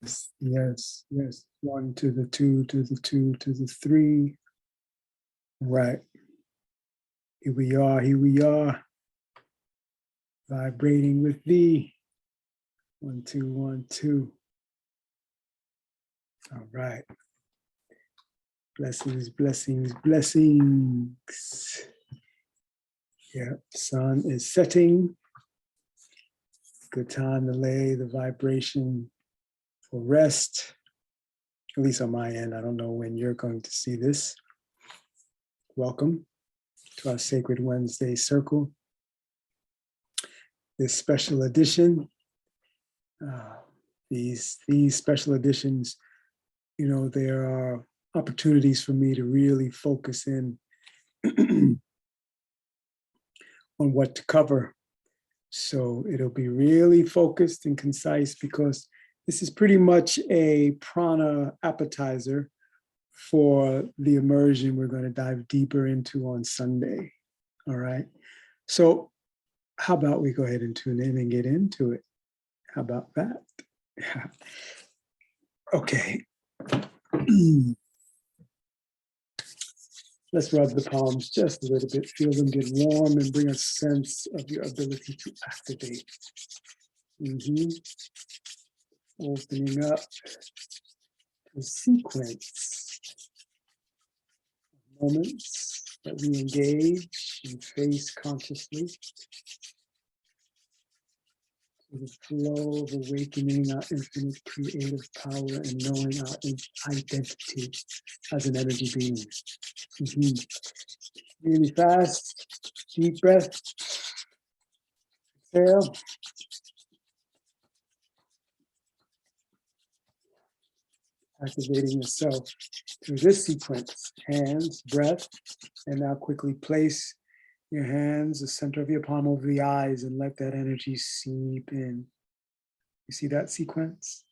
Yes, yes. 1 to the 2 to the 2 to the 3. Right. Here we are. Here we are. Vibrating with thee. 1 2 1 2. All right. Blessings, blessings, blessings. Yeah, sun is setting. Good time to lay the vibration for rest. At least on my end. I don't know when you're going to see this. Welcome to our Sacred Wednesday Circle. This special edition. These special editions, you know, there are opportunities for me to really focus in on what to cover. So it'll be really focused and concise because this is pretty much a prana appetizer for the immersion we're going to dive deeper into on Sunday. All right. So how about we go ahead and tune in and get into it? How about that? Okay. Let's rub the palms just a little bit, feel them get warm and bring a sense of your ability to activate. Opening up a sequence of moments that we engage and face consciously to the flow of awakening our infinite creative power and knowing our identity as an energy being. Really fast, deep breath, exhale. Activating yourself through this sequence, hands, breath, and now quickly place your hands, the center of your palm over the eyes and let that energy seep in. You see that sequence?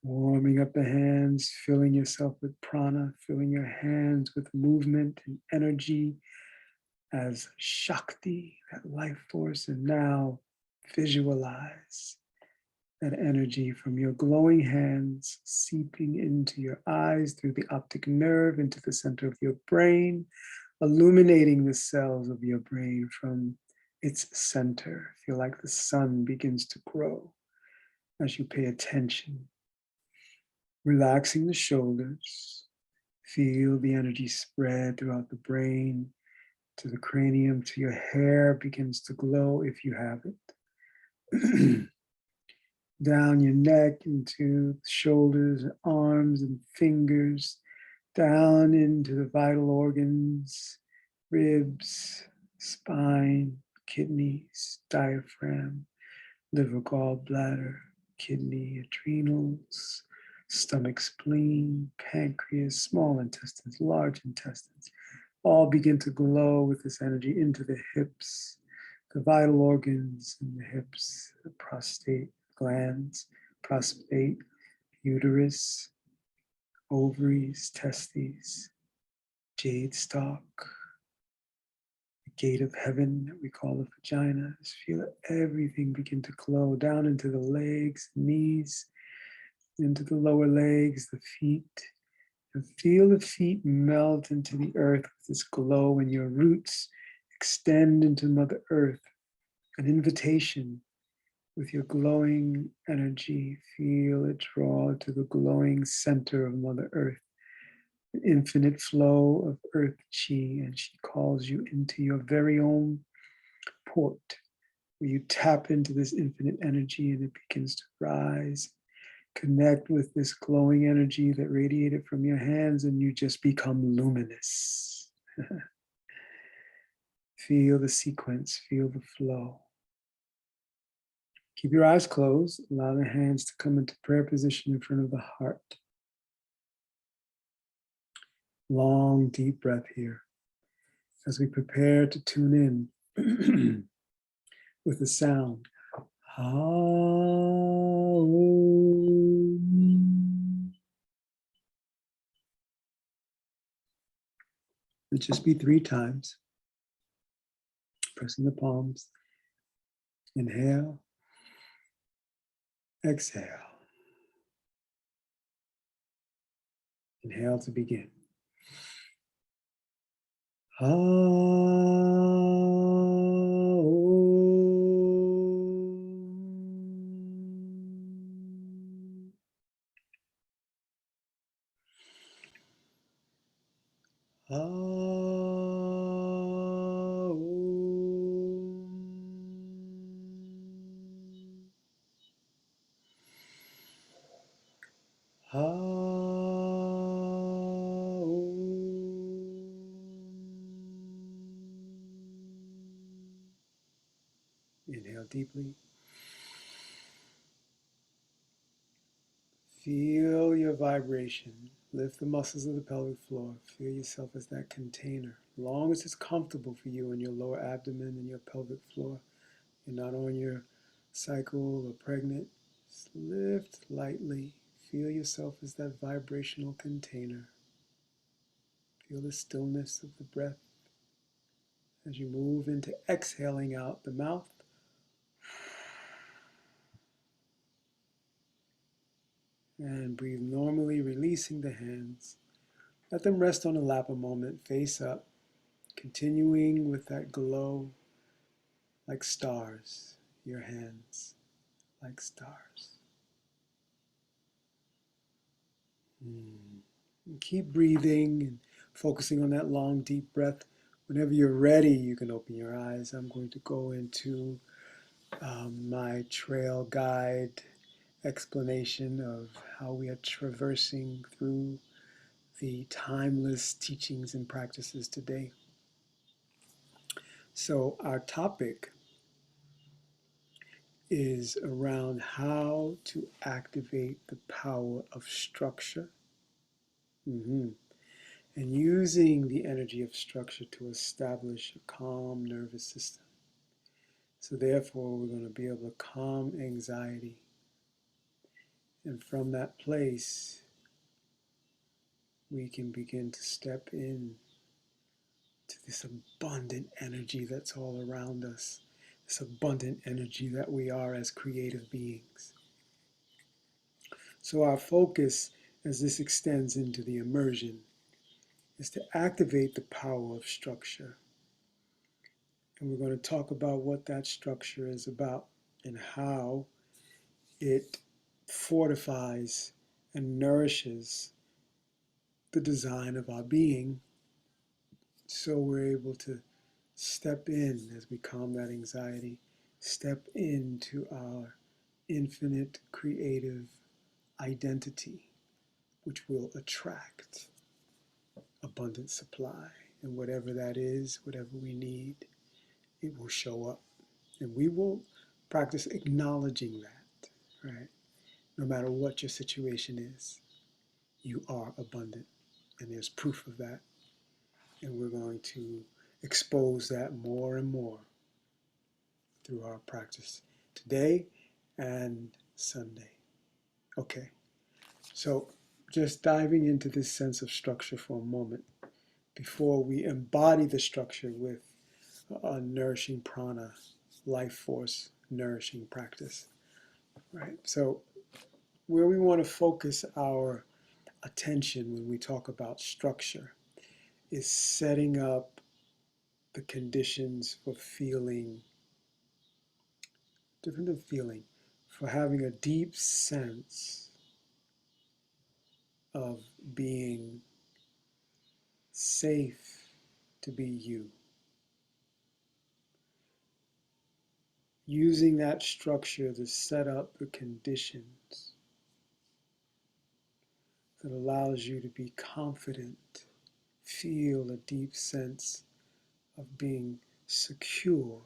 Warming up the hands, filling yourself with prana, filling your hands with movement and energy as Shakti, that life force, and now visualize that energy from your glowing hands seeping into your eyes through the optic nerve into the center of your brain, illuminating the cells of your brain from its center. Feel like the sun begins to grow as you pay attention. Relaxing the shoulders. Feel the energy spread throughout the brain to the cranium, to your hair begins to glow if you have it. Down your neck into the shoulders, arms and fingers, down into the vital organs, ribs, spine, kidneys, diaphragm, liver, gallbladder, kidney, adrenals, stomach, spleen, pancreas, small intestines, large intestines, all begin to glow with this energy into the hips, the vital organs in the hips, the prostate glands, prostate, uterus, ovaries, testes, jade stalk, the gate of heaven that we call the vagina. Just feel everything begin to glow down into the legs, knees, into the lower legs, the feet, and feel the feet melt into the earth with this glow, and your roots extend into Mother Earth, an invitation. With your glowing energy, feel it draw to the glowing center of Mother Earth, an infinite flow of Earth Chi, and she calls you into your very own port, where you tap into this infinite energy and it begins to rise. Connect with this glowing energy that radiated from your hands, and you just become luminous. Feel the sequence, feel the flow. Keep your eyes closed. Allow the hands to come into prayer position in front of the heart. Long, deep breath here as we prepare to tune in with the sound. It'll just be 3 times. Pressing the palms. Inhale. Exhale. Inhale to begin. Ha. Inhale deeply. Feel your vibration. Lift the muscles of the pelvic floor. Feel yourself as that container. As long as it's comfortable for you in your lower abdomen and your pelvic floor, you're not on your cycle or pregnant. Just lift lightly. Feel yourself as that vibrational container. Feel the stillness of the breath as you move into exhaling out the mouth. And breathe normally, releasing the hands. Let them rest on the lap a moment, face up, continuing with that glow like stars, your hands like stars. And keep breathing and focusing on that long, deep breath. Whenever you're ready, you can open your eyes. I'm going to go into my trail guide explanation of how we are traversing through the timeless teachings and practices today. So our topic is around how to activate the power of structure, and using the energy of structure to establish a calm nervous system. So therefore, we're going to be able to calm anxiety. And from that place, we can begin to step in to this abundant energy that's all around us, this abundant energy that we are as creative beings. So our focus, as this extends into the immersion, is to activate the power of structure. And we're going to talk about what that structure is about and how it fortifies and nourishes the design of our being, so we're able to step in as we calm that anxiety, step into our infinite creative identity, which will attract abundant supply. And whatever that is, whatever we need, it will show up. And we will practice acknowledging that, right? No matter what your situation is, you are abundant. And there's proof of that. And we're going to expose that more and more through our practice today and Sunday. Okay, so just diving into this sense of structure for a moment before we embody the structure with a nourishing prana, life force, nourishing practice, right? So where we want to focus our attention when we talk about structure is setting up the conditions for feeling, different than feeling, for having a deep sense of being safe to be you. Using that structure to set up the conditions that allows you to be confident, feel a deep sense of being secure,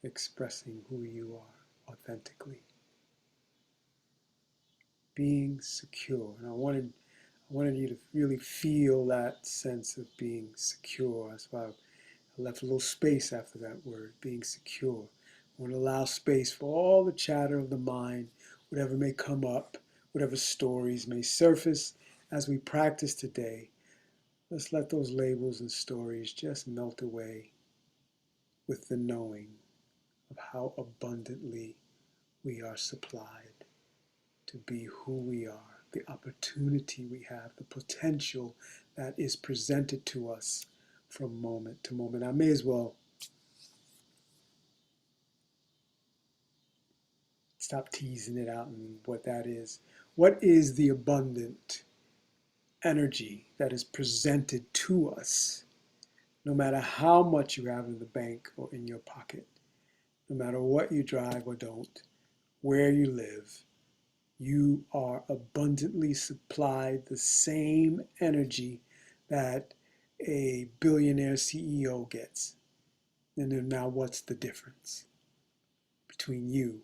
expressing who you are authentically. Being secure. And I wanted you to really feel that sense of being secure. That's why I left a little space after that word, being secure. I want to allow space for all the chatter of the mind, whatever may come up, whatever stories may surface as we practice today. Let's let those labels and stories just melt away with the knowing of how abundantly we are supplied to be who we are, the opportunity we have, the potential that is presented to us from moment to moment. I may as well stop teasing it out and what that is. What is the abundant energy that is presented to us, no matter how much you have in the bank or in your pocket, no matter what you drive or don't, where you live, you are abundantly supplied the same energy that a billionaire CEO gets. And then now what's the difference between you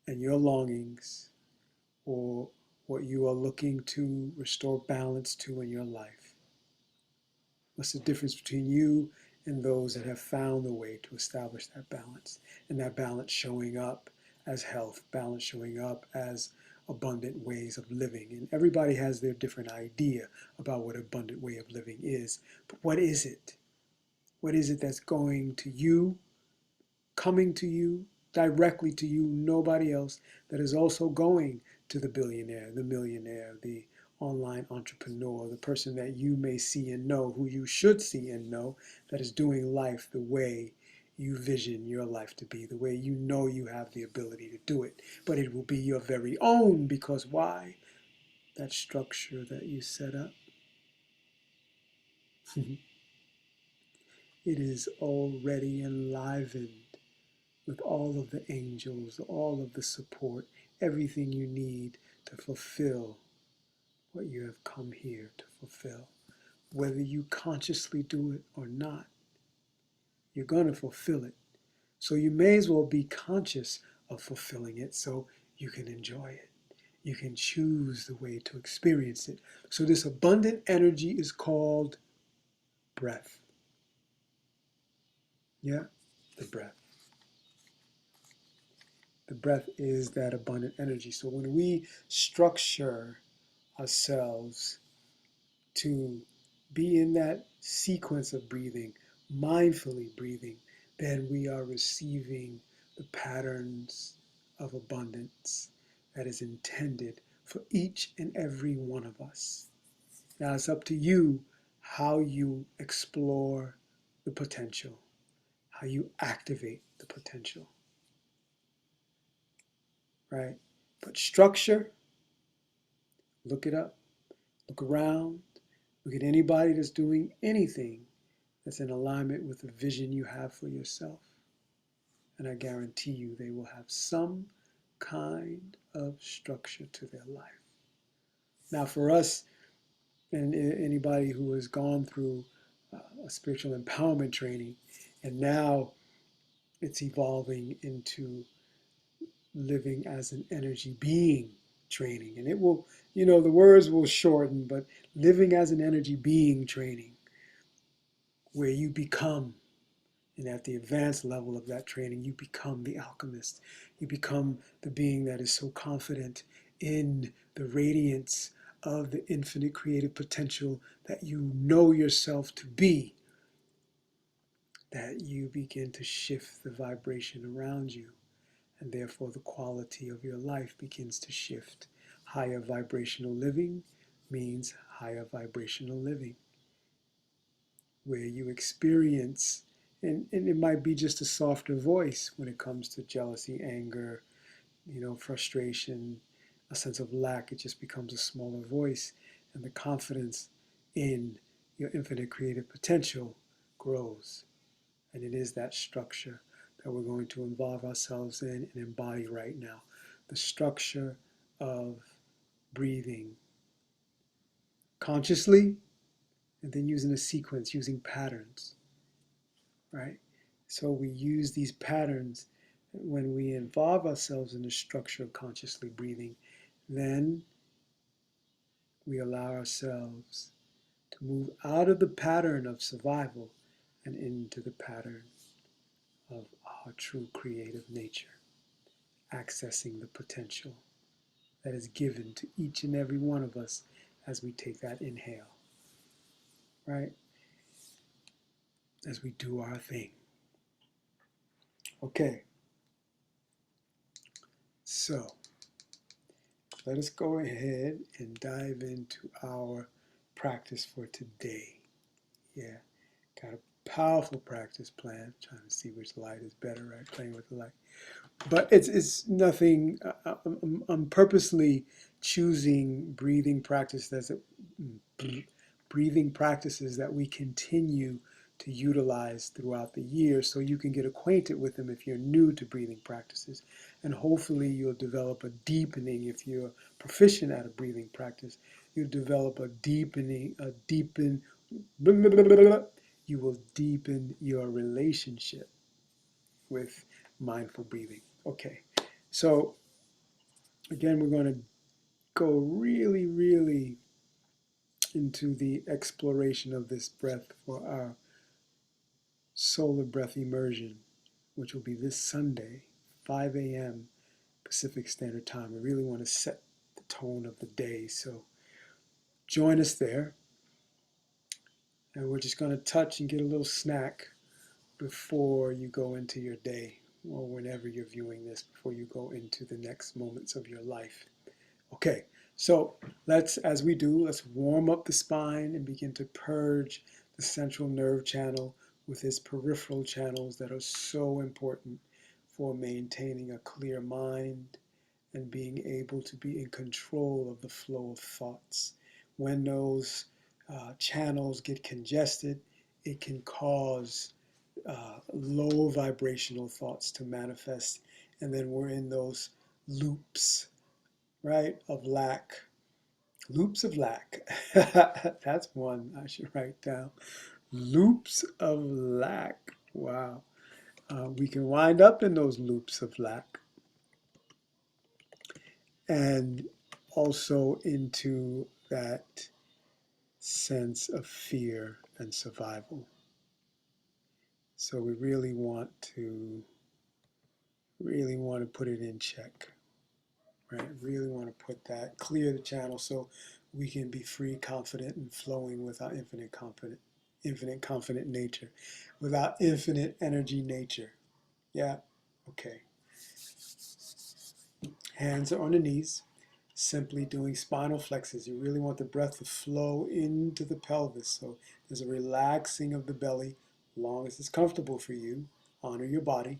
and your longings or what you are looking to restore balance to in your life? What's the difference between you and those that have found a way to establish that balance, and that balance showing up as health, balance showing up as abundant ways of living? And everybody has their different idea about what abundant way of living is. But what is it? What is it that's going to you, coming to you, directly to you, nobody else, that is also going to the billionaire, the millionaire, the online entrepreneur, the person that you may see and know, who you should see and know, that is doing life the way you vision your life to be, the way you know you have the ability to do it. But it will be your very own, because why? That structure that you set up, it is already enlivened with all of the angels, all of the support, everything you need to fulfill what you have come here to fulfill. Whether you consciously do it or not, you're going to fulfill it. So you may as well be conscious of fulfilling it so you can enjoy it. You can choose the way to experience it. So this abundant energy is called breath. Yeah, the breath. The breath is that abundant energy. So when we structure ourselves to be in that sequence of breathing, mindfully breathing, then we are receiving the patterns of abundance that is intended for each and every one of us. Now it's up to you how you explore the potential, how you activate the potential, right? But structure, look it up, look around, look at anybody that's doing anything that's in alignment with the vision you have for yourself. And I guarantee you they will have some kind of structure to their life. Now, for us, and anybody who has gone through a spiritual empowerment training, and now it's evolving into living as an energy being training. And it will, the words will shorten, but living as an energy being training, where you become, and at the advanced level of that training, you become the alchemist. You become the being that is so confident in the radiance of the infinite creative potential that you know yourself to be, that you begin to shift the vibration around you, and therefore the quality of your life begins to shift. Higher vibrational living means higher vibrational living, where you experience, and it might be just a softer voice when it comes to jealousy, anger, frustration, a sense of lack. It just becomes a smaller voice, and the confidence in your infinite creative potential grows. And it is that structure that we're going to involve ourselves in and embody right now. The structure of breathing consciously, and then using a sequence, using patterns, right? So we use these patterns when we involve ourselves in the structure of consciously breathing. Then we allow ourselves to move out of the pattern of survival and into the pattern of our true creative nature, accessing the potential that is given to each and every one of us as we take that inhale, right? As we do our thing. Okay. So let us go ahead and dive into our practice for today. Yeah, got a powerful practice plan. Trying to see which light is better, right? Playing with the light. But it's nothing. I'm purposely choosing breathing practices that we continue to utilize throughout the year, so you can get acquainted with them if you're new to breathing practices, and hopefully you'll develop a deepening. If you're proficient at a breathing practice, you'll develop you will deepen your relationship with mindful breathing. Okay, so again, we're going to go really, really into the exploration of this breath for our solar breath immersion, which will be this Sunday, 5 a.m. Pacific Standard Time. We really want to set the tone of the day, so join us there. And we're just going to touch and get a little snack before you go into your day, or whenever you're viewing this, before you go into the next moments of your life. Okay, so as we do, let's warm up the spine and begin to purge the central nerve channel with its peripheral channels that are so important for maintaining a clear mind and being able to be in control of the flow of thoughts. When those channels get congested, it can cause low vibrational thoughts to manifest, and then we're in those loops, right, of lack. Loops of lack. That's one I should write down. Loops of lack. Wow. We can wind up in those loops of lack, and also into that sense of fear and survival. So we really want to put it in check, right? Really want to clear the channel so we can be free, confident, and flowing with our infinite confident nature, with our infinite energy nature. Yeah, okay. Hands are on the knees, simply doing spinal flexes. You really want the breath to flow into the pelvis. So there's a relaxing of the belly, as long as it's comfortable for you. Honor your body,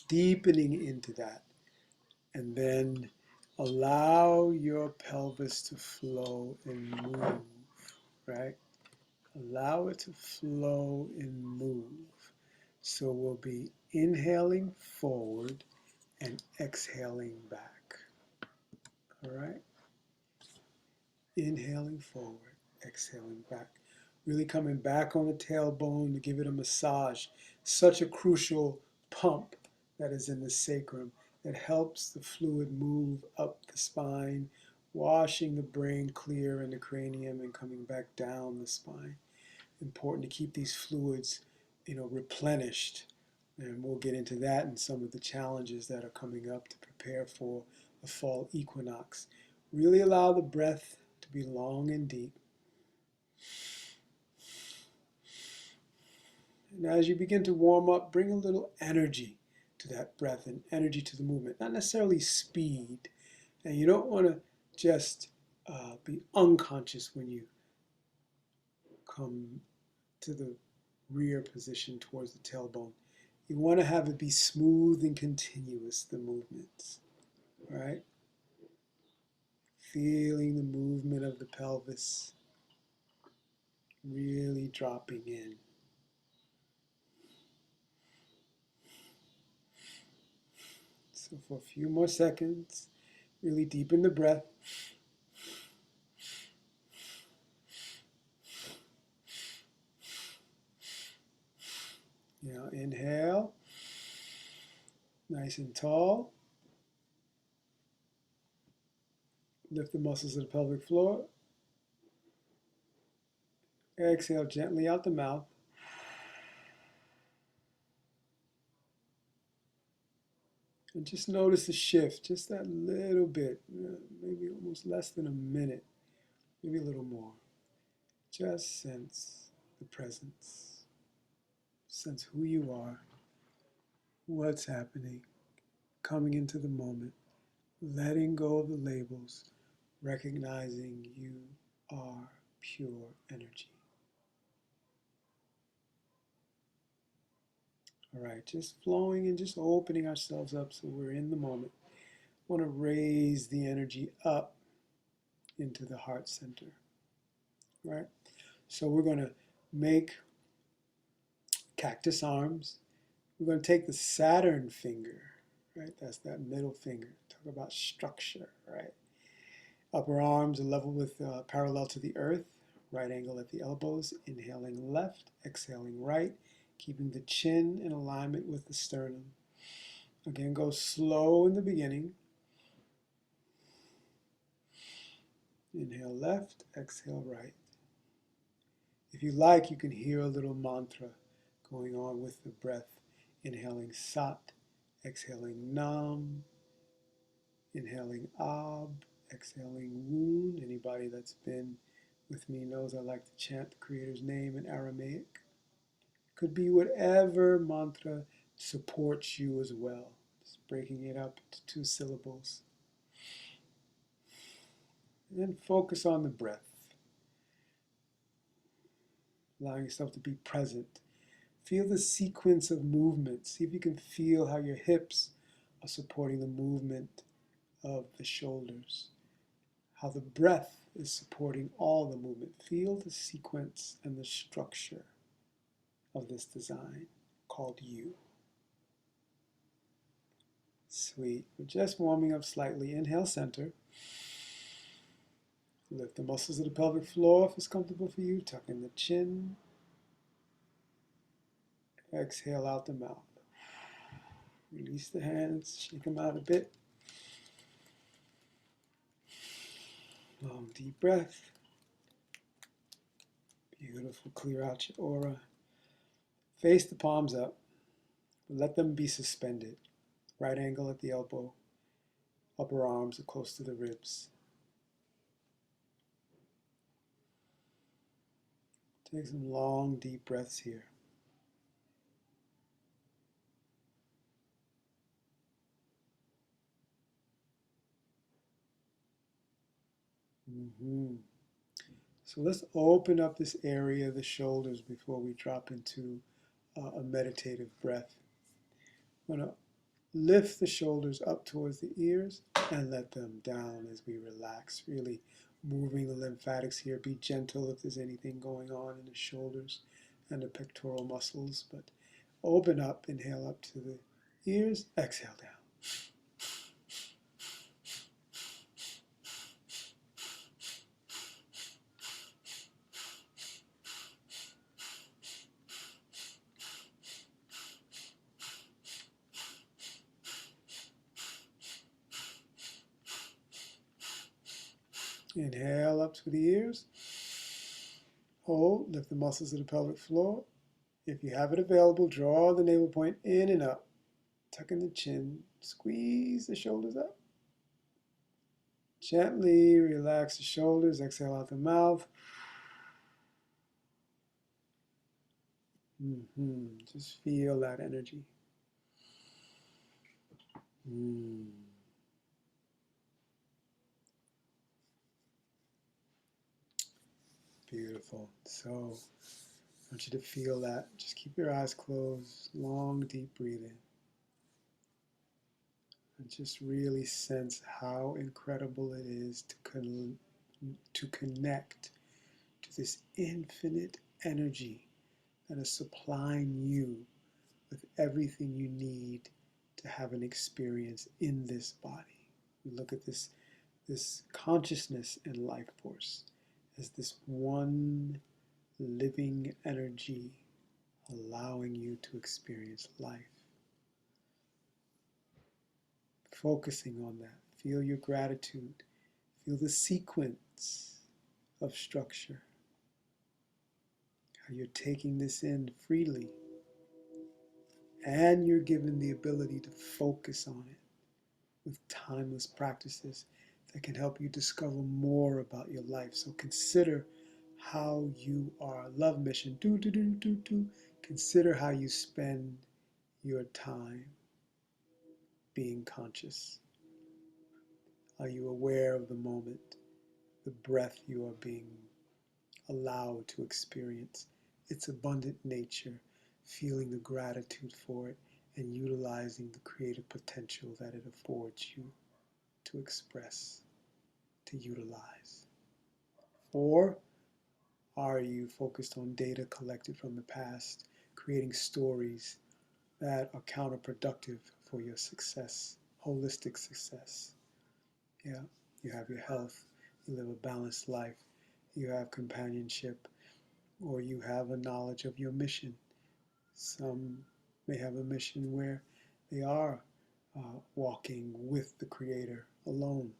deepening into that. And then allow your pelvis to flow and move, right? Allow it to flow and move. So we'll be inhaling forward and exhaling back. All right? Inhaling forward, exhaling back. Really coming back on the tailbone to give it a massage. Such a crucial pump that is in the sacrum that helps the fluid move up the spine, washing the brain clear in the cranium and coming back down the spine. Important to keep these fluids, replenished. And we'll get into that and some of the challenges that are coming up to prepare for the fall equinox. Really allow the breath to be long and deep. And as you begin to warm up, bring a little energy to that breath and energy to the movement, not necessarily speed. And you don't want to just be unconscious when you come to the rear position towards the tailbone. You want to have it be smooth and continuous, the movements, right? Feeling the movement of the pelvis, really dropping in. So for a few more seconds, really deepen the breath. Inhale, nice and tall. Lift the muscles of the pelvic floor. Exhale gently out the mouth. And just notice the shift, just that little bit, maybe almost less than a minute, maybe a little more. Just sense the presence. Sense who you are, what's happening. coming into the moment, letting go of the labels, recognizing you are pure energy. All right, just flowing and just opening ourselves up so we're in the moment. Want to raise the energy up into the heart center, right? So we're going to make cactus arms. We're going to take the Saturn finger, right? That's that middle finger. Talk about structure, right? Upper arms are level with parallel to the earth. Right angle at the elbows. Inhaling left, exhaling right, keeping the chin in alignment with the sternum. Again, go slow in the beginning. Inhale left, exhale right. If you like, you can hear a little mantra going on with the breath. Inhaling Sat, exhaling Nam, inhaling Ab, exhaling Woon. Anybody that's been with me knows I like to chant the Creator's name in Aramaic. Could be whatever mantra supports you as well. Just breaking it up into 2 syllables. And then focus on the breath. Allowing yourself to be present. Feel the sequence of movements. See if you can feel how your hips are supporting the movement of the shoulders. How the breath is supporting all the movement. Feel the sequence and the structure of this design called you. Sweet. We're just warming up slightly. Inhale, center. Lift the muscles of the pelvic floor if it's comfortable for you. Tuck in the chin. Exhale out the mouth. Release the hands. Shake them out a bit. Long, deep breath. Beautiful. Clear out your aura. Face the palms up. Let them be suspended. Right angle at the elbow. Upper arms are close to the ribs. Take some long, deep breaths here. So let's open up this area of the shoulders before we drop into a meditative breath. I'm going to lift the shoulders up towards the ears and let them down as we relax, really moving the lymphatics here. Be gentle if there's anything going on in the shoulders and the pectoral muscles, but open up, inhale up to the ears, exhale down. Inhale up to the ears. Hold, lift the muscles of the pelvic floor. If you have it available, draw the navel point in and up. Tuck in the chin, squeeze the shoulders up. Gently relax the shoulders, exhale out the mouth. Just feel that energy. Beautiful. So I want you to feel that. Just keep your eyes closed, long, deep breathing. And just really sense how incredible it is to connect to this infinite energy that is supplying you with everything you need to have an experience in this body. We look at this consciousness and life force as this one living energy allowing you to experience life. Focusing on that. Feel your gratitude. Feel the sequence of structure. How you're taking this in freely. And you're given the ability to focus on it with timeless practices that can help you discover more about your life. So consider how you are. Love mission. Consider how you spend your time. being conscious? Are you aware of the moment, the breath you are being allowed to experience, its abundant nature, feeling the gratitude for it, and utilizing the creative potential that it affords you to express, to utilize? Or are you focused on data collected from the past, creating stories that are counterproductive for your success, holistic success? Yeah, you have your health, you live a balanced life, you have companionship, or you have a knowledge of your mission. Some may have a mission where they are walking with the Creator alone,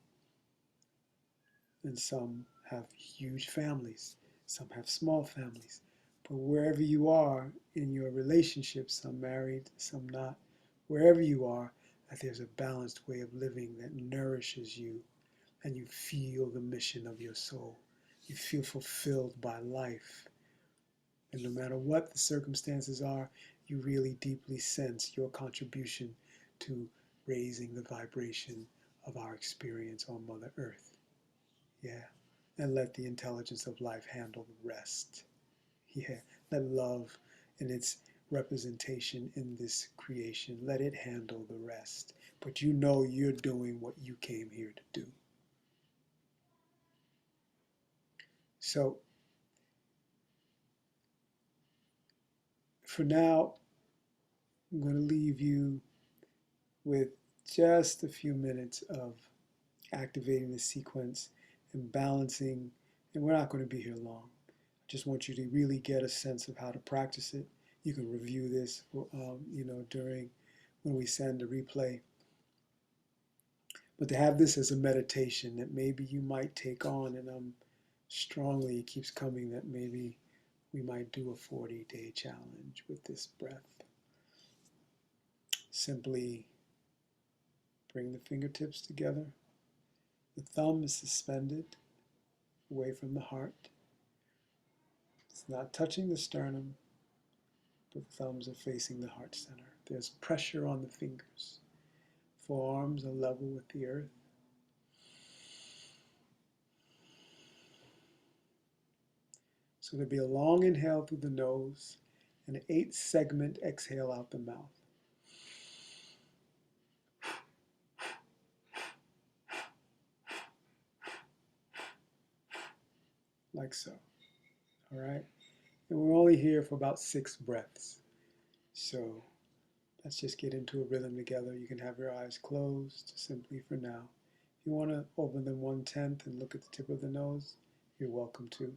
and some have huge families, some have small families. But wherever you are in your relationships, some married, some not, wherever you are, that there's a balanced way of living that nourishes you, and you feel the mission of your soul. You feel fulfilled by life. And no matter what the circumstances are, you really deeply sense your contribution to raising the vibration of our experience on Mother Earth. Yeah. And let the intelligence of life handle the rest. Yeah. Let love in its representation in this creation, let it handle the rest. But you know you're doing what you came here to do. So for now, I'm going to leave you with just a few minutes of activating the sequence and balancing. And we're not going to be here long. I just want you to really get a sense of how to practice it. You can review this, during when we send a replay. But to have this as a meditation that maybe you might take on, and strongly, it keeps coming that maybe we might do a 40-day challenge with this breath. Simply bring the fingertips together. The thumb is suspended away from the heart. It's not touching the sternum, but the thumbs are facing the heart center. There's pressure on the fingers. Forearms are level with the earth. So there'll be a long inhale through the nose and an 8-segment exhale out the mouth. Like so. All right? And we're only here for about 6 breaths. So let's just get into a rhythm together. You can have your eyes closed simply for now. If you want to open them 1/10 and look at the tip of the nose, you're welcome to.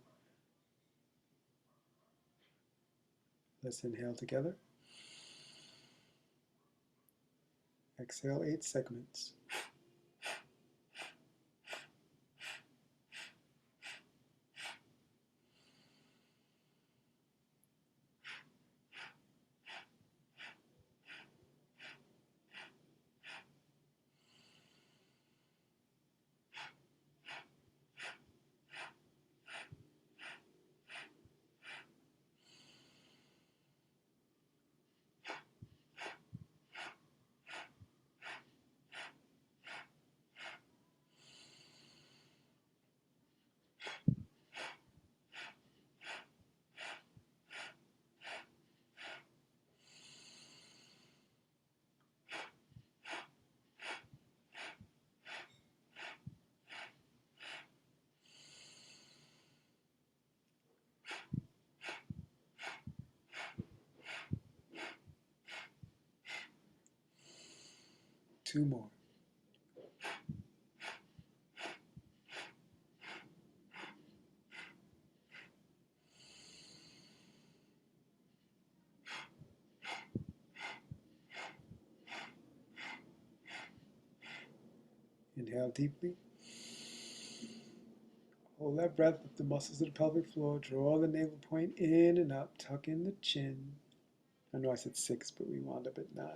Let's inhale together. Exhale 8 segments. Two more. Inhale deeply. Hold that breath with the muscles of the pelvic floor. Draw the navel point in and up. Tuck in the chin. I know I said 6, but we wound up at 9.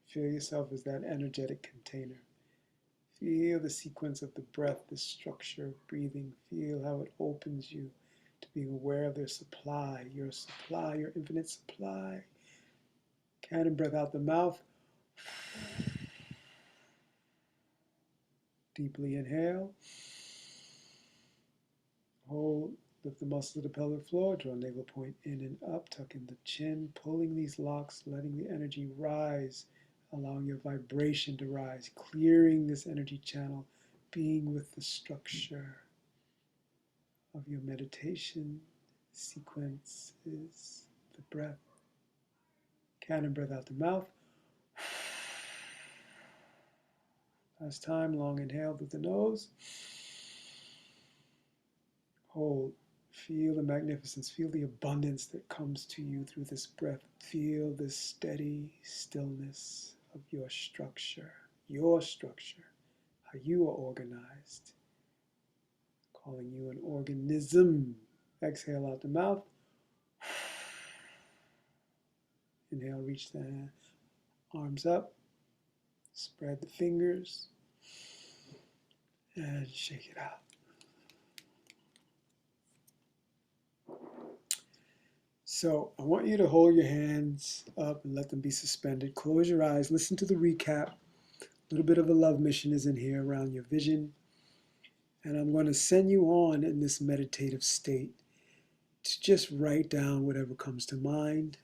Feel yourself as that energetic container. Feel the sequence of the breath, the structure of breathing. Feel how it opens you to being aware of their supply, your infinite supply. Cannon breath out the mouth. Deeply inhale. Hold, lift the muscles of the pelvic floor, draw navel point in and up, tuck in the chin, pulling these locks, letting the energy rise, allowing your vibration to rise, clearing this energy channel, being with the structure of your meditation sequence is the breath. Cannon breath out the mouth. Last time, long inhale through the nose. Hold. Feel the magnificence. Feel the abundance that comes to you through this breath. Feel the steady stillness of your structure, how you are organized. Calling you an organism. Exhale out the mouth. Inhale, reach the arms up. Spread the fingers. And shake it out. So I want you to hold your hands up and let them be suspended. Close your eyes. Listen to the recap. A little bit of a love mission is in here around your vision. And I'm going to send you on in this meditative state to just write down whatever comes to mind.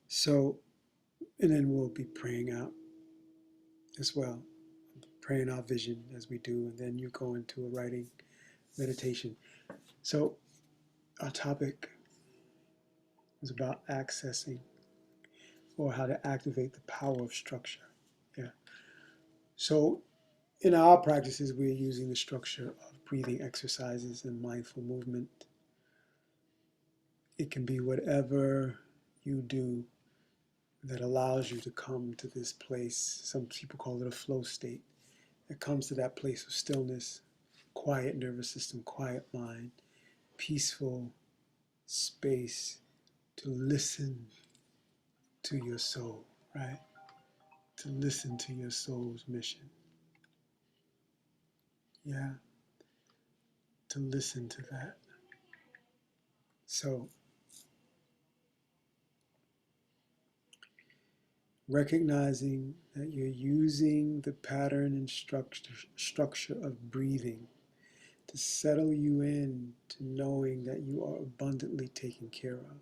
So, and then we'll be praying out as well, praying our vision as we do, and then you go into a writing meditation. So our topic is about accessing, or how to activate the power of structure. Yeah. So in our practices, we're using the structure of breathing exercises and mindful movement. It can be whatever you do that allows you to come to this place. Some people call it a flow state. It comes to that place of stillness, quiet nervous system, quiet mind, peaceful space to listen to your soul, right? To listen to your soul's mission. Yeah, to listen to that. So, recognizing that you're using the pattern and structure of breathing to settle you in to knowing that you are abundantly taken care of.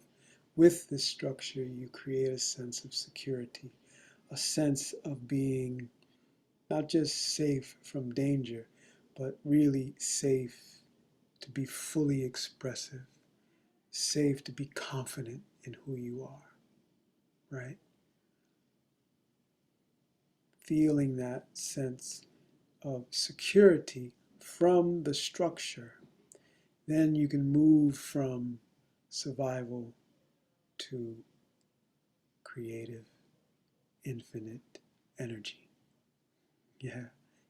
With this structure, you create a sense of security, a sense of being not just safe from danger, but really safe to be fully expressive, safe to be confident in who you are, right? Feeling that sense of security from the structure, then you can move from survival to creative, infinite energy. Yeah,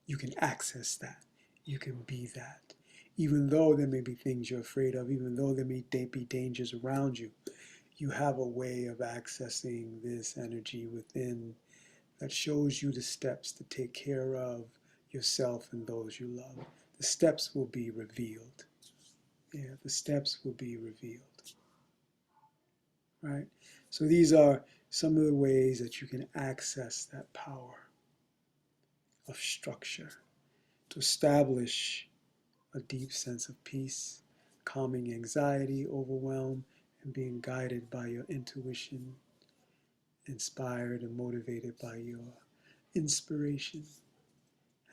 you can access that. You can be that. Even though there may be things you're afraid of, even though there may be dangers around you, you have a way of accessing this energy within that shows you the steps to take care of yourself and those you love. The steps will be revealed. Yeah, the steps will be revealed. Right? So these are some of the ways that you can access that power of structure to establish a deep sense of peace, calming anxiety, overwhelm, and being guided by your intuition, inspired and motivated by your inspiration,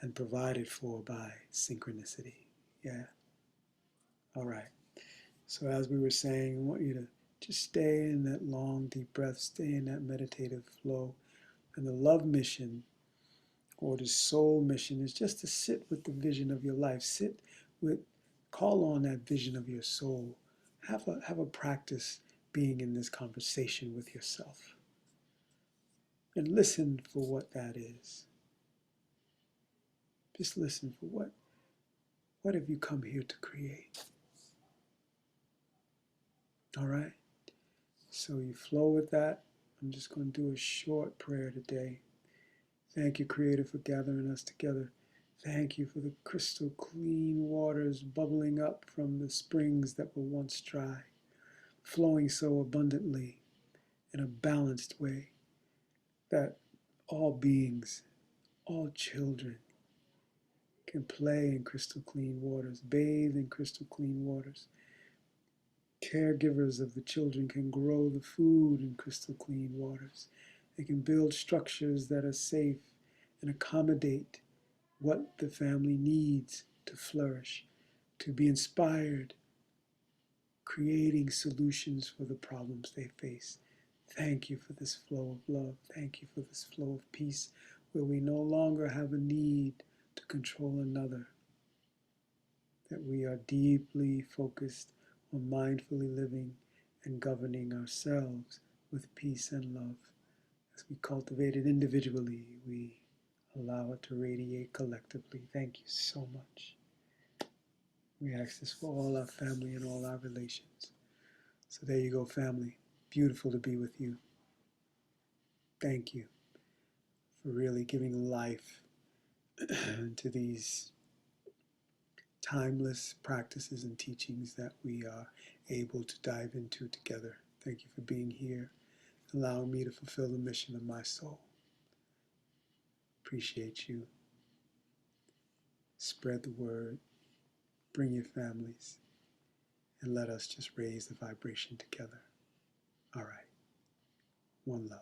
and provided for by synchronicity. Yeah. All right. So as we were saying, I want you to just stay in that long, deep breath, stay in that meditative flow. And the love mission or the soul mission is just to sit with the vision of your life. Sit with, call on that vision of your soul. Have a practice being in this conversation with yourself. And listen for what that is. Just listen for what have you come here to create? All right? So you flow with that. I'm just going to do a short prayer today. Thank you, Creator, for gathering us together. Thank you for the crystal clean waters bubbling up from the springs that were once dry, flowing so abundantly in a balanced way, that all beings, all children can play in crystal clean waters, bathe in crystal clean waters. Caregivers of the children can grow the food in crystal clean waters. They can build structures that are safe and accommodate what the family needs to flourish, to be inspired, creating solutions for the problems they face. Thank you for this flow of love. Thank you for this flow of peace, where we no longer have a need to control another, that we are deeply focused on mindfully living and governing ourselves with peace and love. As we cultivate it individually, we allow it to radiate collectively. Thank you so much. We ask this for all our family and all our relations. So there you go, family. Beautiful to be with you. Thank you for really giving life to these timeless practices and teachings that we are able to dive into together. Thank you for being here, allowing me to fulfill the mission of my soul. Appreciate you. Spread the word, bring your families, and let us just raise the vibration together. All right. One love.